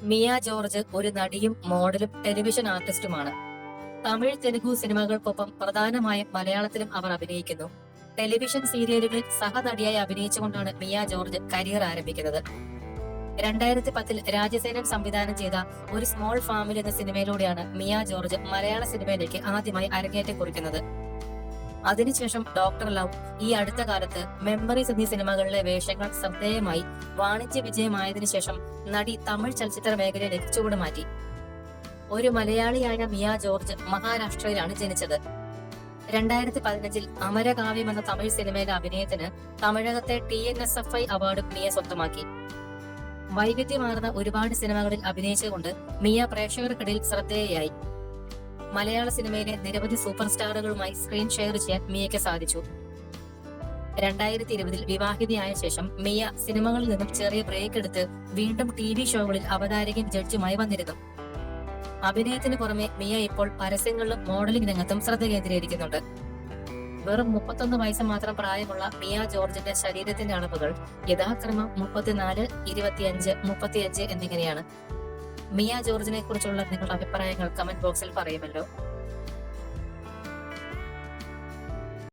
Miya George ഒരു നടിയും മോഡലും ടെലിവിഷൻ ആർട്ടിസ്റ്റുമാണ്. തമിഴ് തെലുഗു സിനിമകൾക്കൊപ്പം പ്രധാനമായും മലയാളത്തിലും അവർ അഭിനയിക്കുന്നു. ടെലിവിഷൻ സീരിയലുകളിൽ സഹനടിയായി അഭിനയിച്ചുകൊണ്ടാണ് മിയ ജോർജ് കരിയർ ആരംഭിക്കുന്നത്. 2010 രാജസേനൻ സംവിധാനം ചെയ്ത ഒരു സ്മോൾ ഫാമിലി എന്ന സിനിമയിലൂടെയാണ് മിയ ജോർജ് മലയാള സിനിമയിലേക്ക് ആദ്യമായി അരങ്ങേറ്റം കുറിക്കുന്നത്. അതിനുശേഷം ഡോക്ടർ ലവ്, ഈ അടുത്ത കാലത്ത് മെമ്മറീസ് എന്നീ സിനിമകളിലെ വേഷങ്ങൾ ശ്രദ്ധേയമായി വാണിജ്യ വിജയമായതിനു ശേഷം നടി തമിഴ് ചലച്ചിത്ര മേഖലയിലേക്ക് ചുവടുമാറ്റി. ഒരു മലയാളിയായ മിയ ജോർജ് മഹാരാഷ്ട്രയിലാണ് ജനിച്ചത്. 2015 അമരകാവ്യം എന്ന തമിഴ് സിനിമയിലെ അഭിനയത്തിന് തമിഴകത്തെ TNSFI അവാർഡും മിയ സ്വന്തമാക്കി. വൈവിധ്യമാർന്ന ഒരുപാട് സിനിമകളിൽ അഭിനയിച്ചുകൊണ്ട് മിയ പ്രേക്ഷകർക്കിടയിൽ ശ്രദ്ധേയയായി. മലയാള സിനിമയിലെ നിരവധി സൂപ്പർ സ്റ്റാറുകളുമായി സ്ക്രീൻ ഷെയർ ചെയ്യാൻ മിയയ്ക്ക് സാധിച്ചു. 2020 വിവാഹിതയായ ശേഷം മിയ സിനിമകളിൽ നിന്നും ചെറിയ ബ്രേക്ക് എടുത്ത് വീണ്ടും TV ഷോകളിൽ അവതാരകയും ജഡ്ജുമായി വന്നിരുന്നു. അഭിനയത്തിന് പുറമെ മിയ ഇപ്പോൾ പരസ്യങ്ങളിലും മോഡലിംഗ് രംഗത്തും ശ്രദ്ധ കേന്ദ്രീകരിക്കുന്നുണ്ട്. വെറും 31 വയസ്സ് മാത്രം പ്രായമുള്ള മിയ ജോർജിന്റെ ശരീരത്തിന്റെ അളവുകൾ യഥാക്രമം 34, 25, 35 എന്നിങ്ങനെയാണ്. മിയ ജോർജിനെ കുറിച്ചുള്ള നിങ്ങളുടെ അഭിപ്രായങ്ങൾ കമന്റ് ബോക്സിൽ പറയുമല്ലോ.